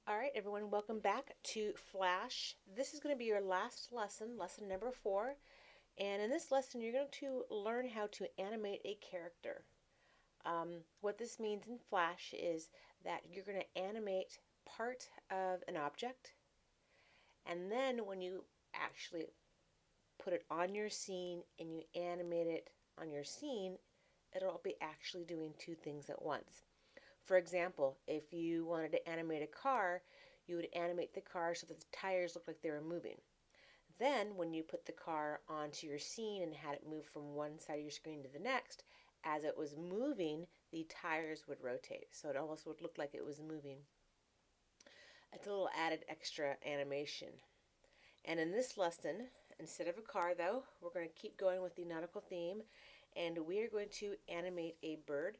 All right, everyone, welcome back to Flash. This is going to be your last lesson, lesson number 4. And in this lesson, you're going to learn how to animate a character. What this means in Flash is that you're going to animate part of an object, and then when you actually put it on your scene and you animate it on your scene, it'll be actually doing two things at once. For example, if you wanted to animate a car, you would animate the car so that the tires looked like they were moving. Then, when you put the car onto your scene and had it move from one side of your screen to the next, as it was moving, the tires would rotate. So it almost would look like it was moving. It's a little added extra animation. And in this lesson, instead of a car though, we're going to keep going with the nautical theme, and we are going to animate a bird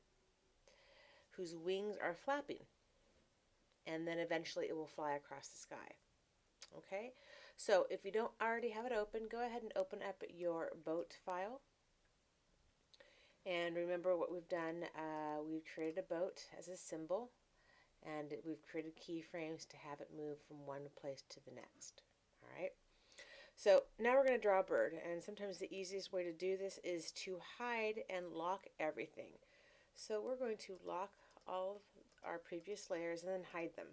whose wings are flapping, and then eventually it will fly across the sky. Okay, so if you don't already have it open, go ahead and open up your boat file. And remember what we've done. We've created a boat as a symbol, and we've created keyframes to have it move from one place to the next. All right, so now we're going to draw a bird, and sometimes the easiest way to do this is to hide and lock everything. So we're going to lock all of our previous layers and then hide them.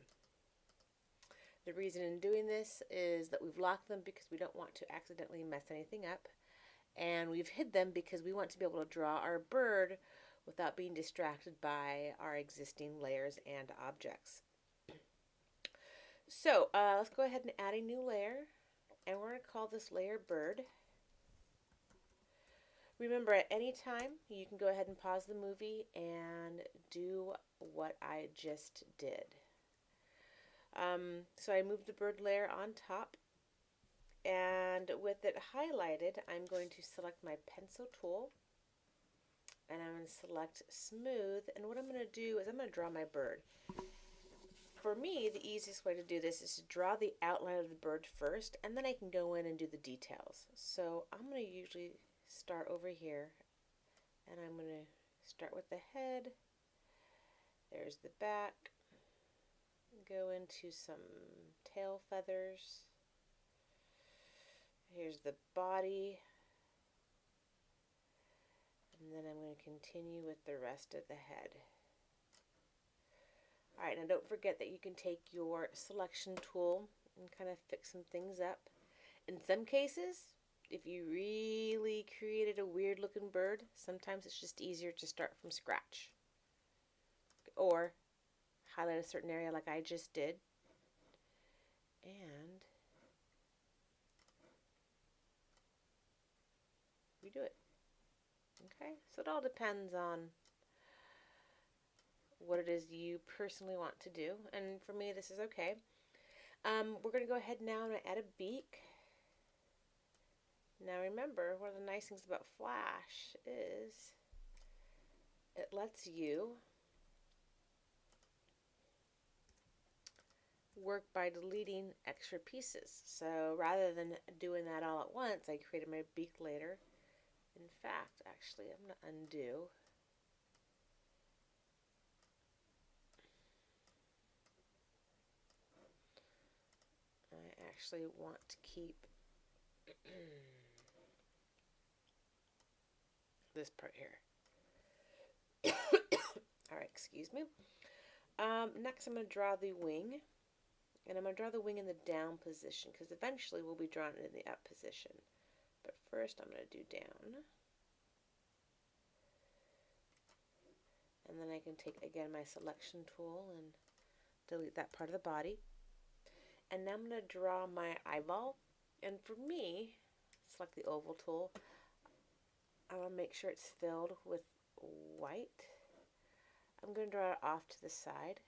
The reason in doing this is that we've locked them because we don't want to accidentally mess anything up, and we've hid them because we want to be able to draw our bird without being distracted by our existing layers and objects. So let's go ahead and add a new layer, and we're going to call this layer bird. Remember, at any time you can go ahead and pause the movie and do what I just did. So I moved the bird layer on top, and with it highlighted, I'm going to select my pencil tool, and I'm going to select smooth, and what I'm going to do is I'm going to draw my bird. For me, the easiest way to do this is to draw the outline of the bird first, and then I can go in and do the details. So I'm going to usually start over here, and I'm going to start with the head. There's the back. Go into some tail feathers. Here's the body. And then I'm going to continue with the rest of the head. Alright, now don't forget that you can take your selection tool and kind of fix some things up. In some cases, if you really created a weird looking bird, sometimes it's just easier to start from scratch. Or highlight a certain area like I just did, and redo it. Okay, so it all depends on what it is you personally want to do, and for me this is okay. We're going to go ahead now and add a beak. Now remember, one of the nice things about Flash is it lets you work by deleting extra pieces. So rather than doing that all at once, I created my beak later. In fact, actually, I'm going to undo. I actually want to keep this part here. Alright, excuse me. Next I'm going to draw the wing. And I'm going to draw the wing in the down position, because eventually we'll be drawing it in the up position. But first I'm going to do down. And then I can take, again, my selection tool and delete that part of the body. And now I'm going to draw my eyeball. And for me, select the oval tool. I want to make sure it's filled with white. I'm going to draw it off to the side.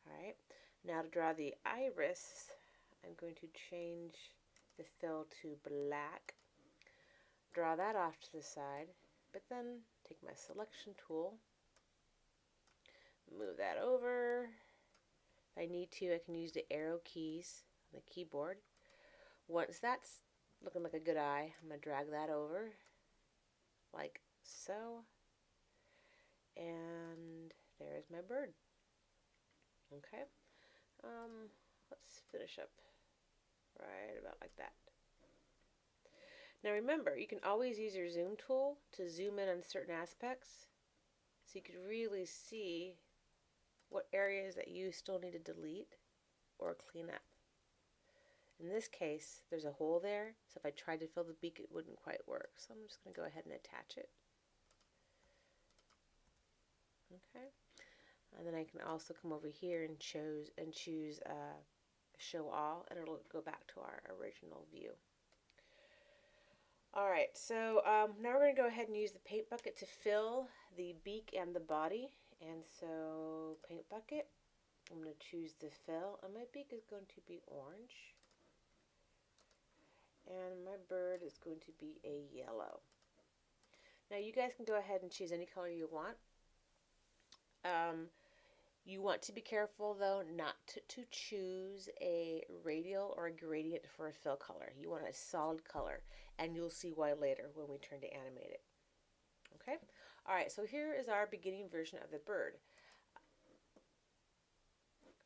Alright, now to draw the iris, I'm going to change the fill to black. Draw that off to the side, but then take my selection tool, move that over. If I need to, I can use the arrow keys on the keyboard. Once that's looking like a good eye, I'm going to drag that over like so, and there's my bird. Okay, let's finish up right about like that. Now remember, you can always use your zoom tool to zoom in on certain aspects so you can really see what areas that you still need to delete or clean up. In this case, there's a hole there, so if I tried to fill the beak, it wouldn't quite work. So I'm just going to go ahead and attach it. Okay, and then I can also come over here and choose show all, and it'll go back to our original view. Alright, so now we're going to go ahead and use the paint bucket to fill the beak and the body. And so, paint bucket, I'm going to choose the fill, and my beak is going to be orange. And my bird is going to be a yellow. Now you guys can go ahead and choose any color you want. You want to be careful, though, not to choose a radial or a gradient for a fill color. You want a solid color, and you'll see why later when we turn to animate it. Okay? Alright, so here is our beginning version of the bird.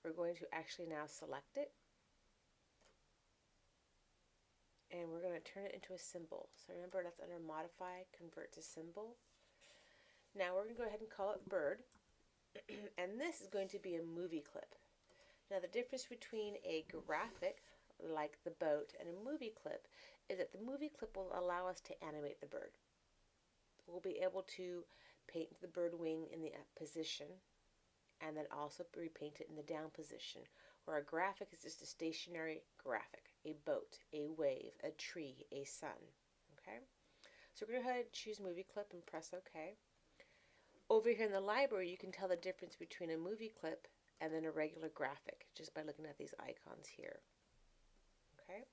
We're going to actually now select it, and we're going to turn it into a symbol. So remember, that's under Modify, Convert to Symbol. Now we're going to go ahead and call it Bird. And this is going to be a movie clip. Now the difference between a graphic, like the boat, and a movie clip is that the movie clip will allow us to animate the bird. We'll be able to paint the bird wing in the up position and then also repaint it in the down position, where a graphic is just a stationary graphic, a boat, a wave, a tree, a sun. Okay? So we're going to go ahead and choose movie clip and press OK. Over here in the library, you can tell the difference between a movie clip and then a regular graphic just by looking at these icons here. Okay.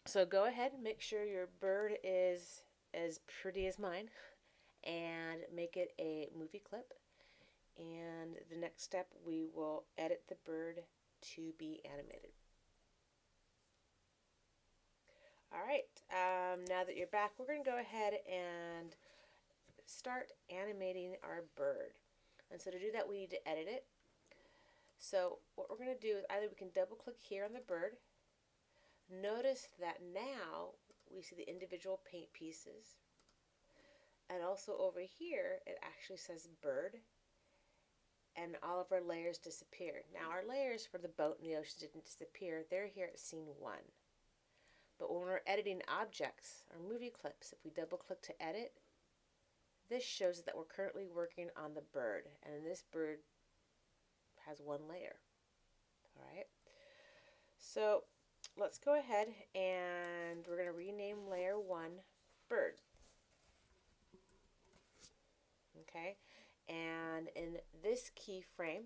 So go ahead and make sure your bird is as pretty as mine and make it a movie clip. And the next step, we will edit the bird to be animated. All right. Now that you're back, we're going to go ahead and start animating our bird. And so to do that, we need to edit it. So what we're going to do is either we can double click here on the bird. Notice that now we see the individual paint pieces. And also over here, it actually says bird. And all of our layers disappear. Now our layers for the boat and the ocean didn't disappear. They're here at scene 1. But when we're editing objects or movie clips, if we double click to edit, this shows that we're currently working on the bird, and this bird has one layer. All right. So let's go ahead and we're going to rename layer 1 bird. Okay. And in this keyframe,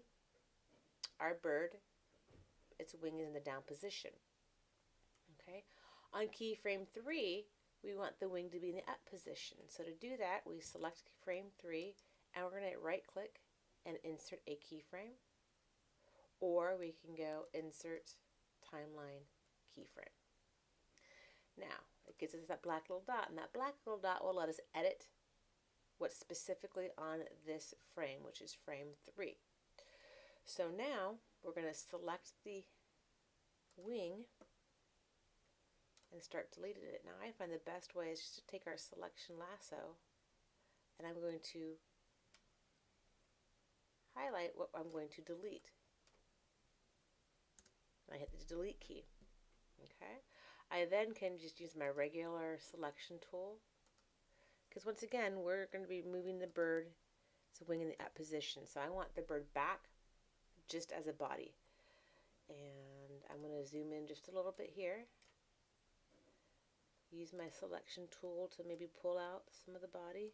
our bird, its wing is in the down position. Okay. On keyframe 3, we want the wing to be in the up position. So to do that, we select frame 3, and we're going to right click and insert a keyframe. Or we can go insert timeline keyframe. Now, it gives us that black little dot, and that black little dot will let us edit what's specifically on this frame, which is frame 3. So now, we're going to select the wing and start deleting it. Now I find the best way is just to take our selection lasso, and I'm going to highlight what I'm going to delete. I hit the delete key. Okay. I then can just use my regular selection tool, because once again we're going to be moving the bird's wing in the up position. So I want the bird back just as a body. And I'm going to zoom in just a little bit here. Use my selection tool to maybe pull out some of the body.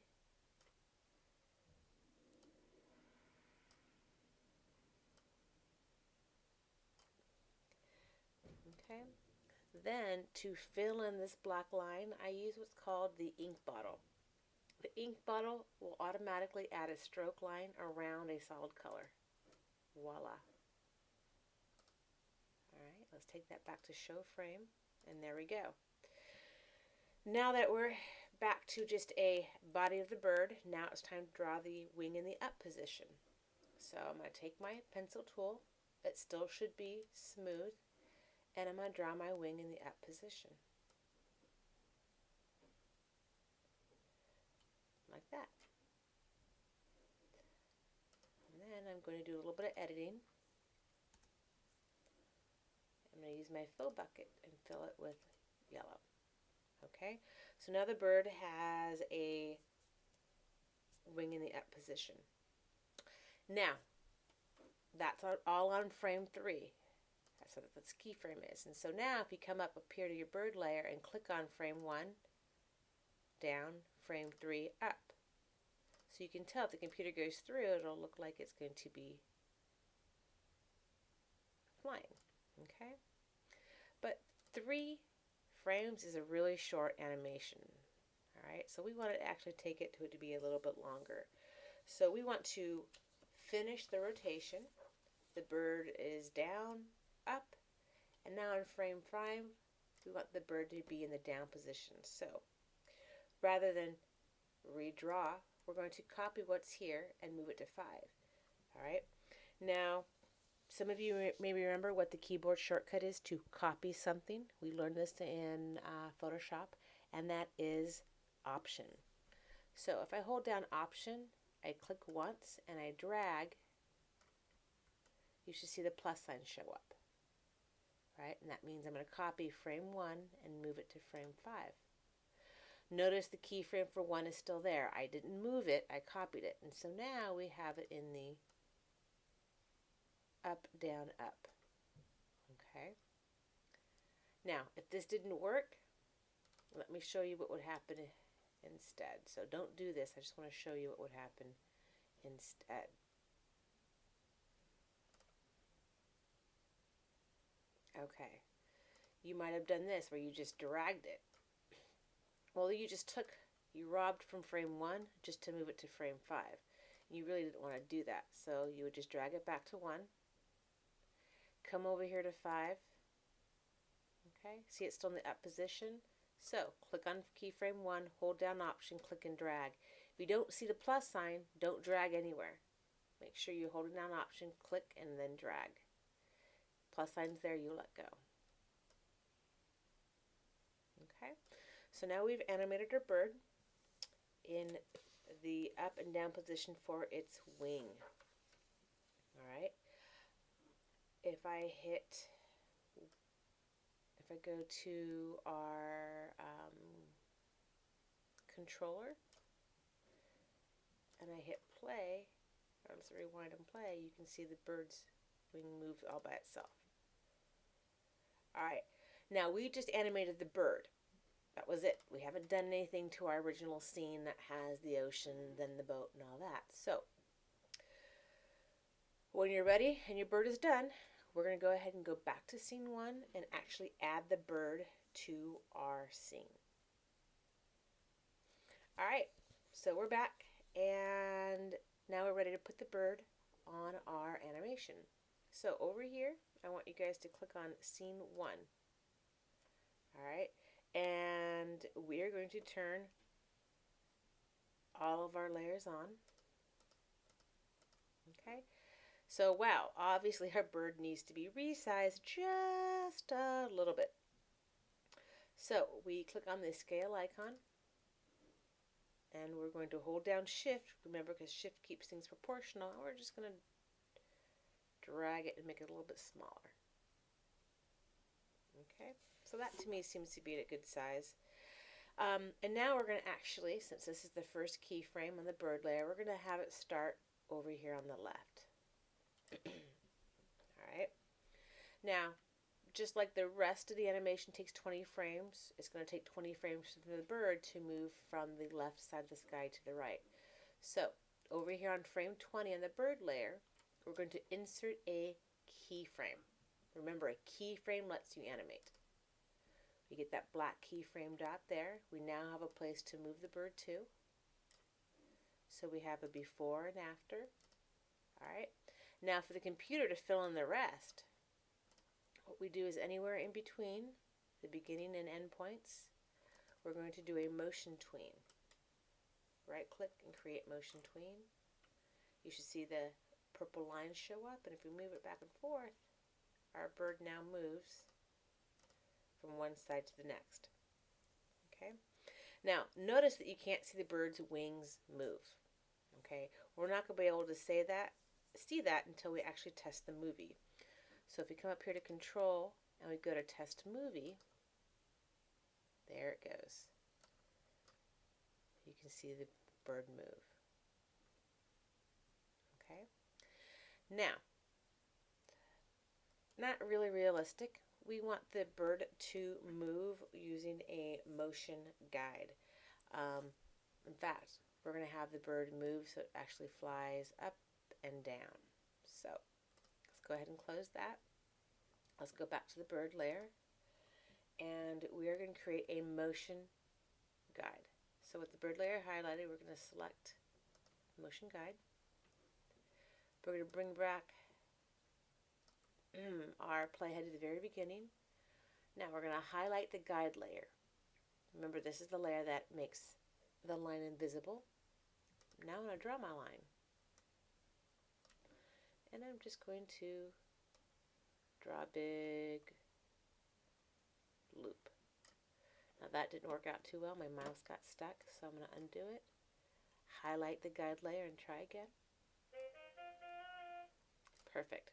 Okay. Then to fill in this black line, I use what's called the ink bottle. The ink bottle will automatically add a stroke line around a solid color. Voila. Alright, let's take that back to show frame, and there we go. Now that we're back to just a body of the bird, now it's time to draw the wing in the up position. So I'm going to take my pencil tool. It still should be smooth. And I'm going to draw my wing in the up position. Like that. And then I'm going to do a little bit of editing. I'm going to use my fill bucket and fill it with yellow. Okay, so now the bird has a wing in the up position. Now, that's all on frame 3. That's what this keyframe is. And so now if you come up here to your bird layer and click on frame 1, down, frame 3, up. So you can tell if the computer goes through, it'll look like it's going to be flying. Okay? But 3 frames is a really short animation. Alright, so we want to actually take it to be a little bit longer. So we want to finish the rotation. The bird is down, up, and now in frame 5, we want the bird to be in the down position. So rather than redraw, we're going to copy what's here and move it to 5. Alright, now some of you may remember what the keyboard shortcut is to copy something. We learned this in Photoshop, and that is Option. So if I hold down Option, I click once and I drag, you should see the plus sign show up. Right? And that means I'm going to copy frame 1 and move it to frame 5. Notice the keyframe for 1 is still there. I didn't move it, I copied it. And so now we have it in the up, down, up. Okay. Now, if this didn't work, let me show you what would happen instead. So don't do this. I just want to show you what would happen instead. Okay. You might have done this where you just dragged it. Well, you robbed from frame 1 just to move it to frame 5. You really didn't want to do that. So you would just drag it back to 1. Come over here to 5. Okay, see it's still in the up position. So click on keyframe 1, hold down Option, click and drag. If you don't see the plus sign, don't drag anywhere. Make sure you're holding down Option, click and then drag. Plus sign's there, you let go. Okay, so now we've animated our bird in the up and down position for its wing. Alright, if I go to our controller and I hit play, or let's rewind and play, you can see the bird's wing move all by itself. Alright, now we just animated the bird. That was it. We haven't done anything to our original scene that has the ocean, then the boat, and all that. So, when you're ready and your bird is done, we're going to go ahead and go back to scene 1 and actually add the bird to our scene. Alright, so we're back, and now we're ready to put the bird on our animation. So over here, I want you guys to click on scene 1. Alright, and we are going to turn all of our layers on. Okay, so wow, obviously our bird needs to be resized just a little bit. So we click on the scale icon and we're going to hold down Shift, remember, because Shift keeps things proportional, and we're just going to drag it and make it a little bit smaller. Okay, so that to me seems to be a good size. And now we're going to actually, since this is the first keyframe on the bird layer, we're going to have it start over here on the left. Alright, now just like the rest of the animation takes 20 frames, it's going to take 20 frames for the bird to move from the left side of the sky to the right. So over here on frame 20 on the bird layer, we're going to insert a keyframe. Remember, a keyframe lets you animate. We get that black keyframe dot there. We now have a place to move the bird to. So we have a before and after. Alright, now for the computer to fill in the rest, what we do is anywhere in between the beginning and end points, we're going to do a motion tween. Right click and create motion tween. You should see the purple lines show up, and if we move it back and forth, our bird now moves from one side to the next. Okay. Now, notice that you can't see the bird's wings move. Okay. We're not going to be able to see that until we actually test the movie. So if we come up here to Control and we go to Test Movie, there it goes. You can see the bird move. Okay. Now, not really realistic. We want the bird to move using a motion guide. In fact, we're going to have the bird move so it actually flies up and down. So let's go ahead and close that. Let's go back to the bird layer, and we are going to create a motion guide. So with the bird layer highlighted, we're going to select motion guide. We're going to bring back our playhead to the very beginning. Now we're going to highlight the guide layer. Remember, this is the layer that makes the line invisible. Now I'm going to draw my line. And I'm just going to draw a big loop. Now that didn't work out too well. My mouse got stuck, so I'm going to undo it. Highlight the guide layer and try again. Perfect.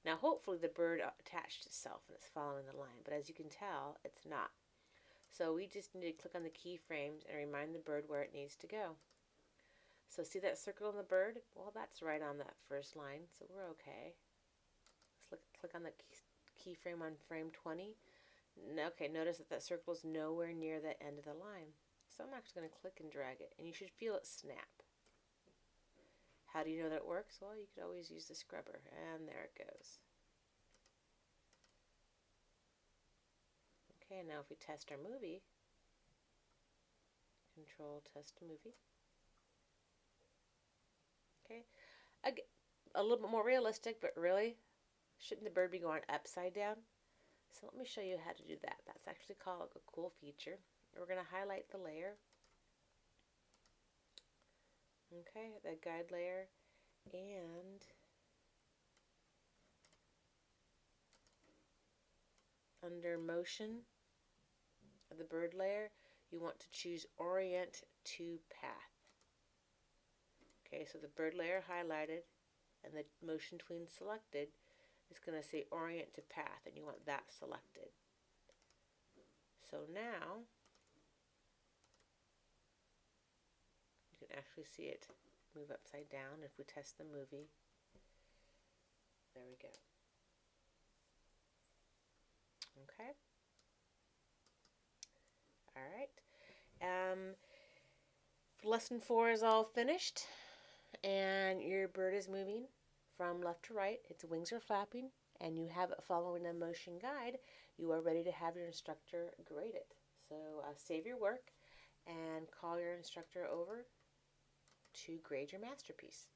Now hopefully the bird attached itself and it's following the line, but as you can tell, it's not. So we just need to click on the keyframes and remind the bird where it needs to go. So see that circle on the bird? Well, that's right on that first line, so we're okay. Let's click on the keyframe on frame 20. Okay, notice that circle is nowhere near the end of the line. So I'm actually going to click and drag it, and you should feel it snap. How do you know that it works? Well, you could always use the scrubber, and there it goes. Okay, now if we test our movie, Control Test Movie. Okay, again, a little bit more realistic, but really, shouldn't the bird be going upside down? So let me show you how to do that. That's actually called a cool feature. We're going to highlight the layer. Okay, the guide layer, and under motion of the bird layer, you want to choose orient to path. Okay, so the bird layer highlighted and the motion tween selected is going to say orient to path, and you want that selected. So now you can actually see it move upside down. If we test the movie, there we go. Okay. All right. Lesson 4 is all finished, and your bird is moving from left to right. Its wings are flapping, and you have it following a motion guide. You are ready to have your instructor grade it. So save your work and call your instructor over to grade your masterpiece.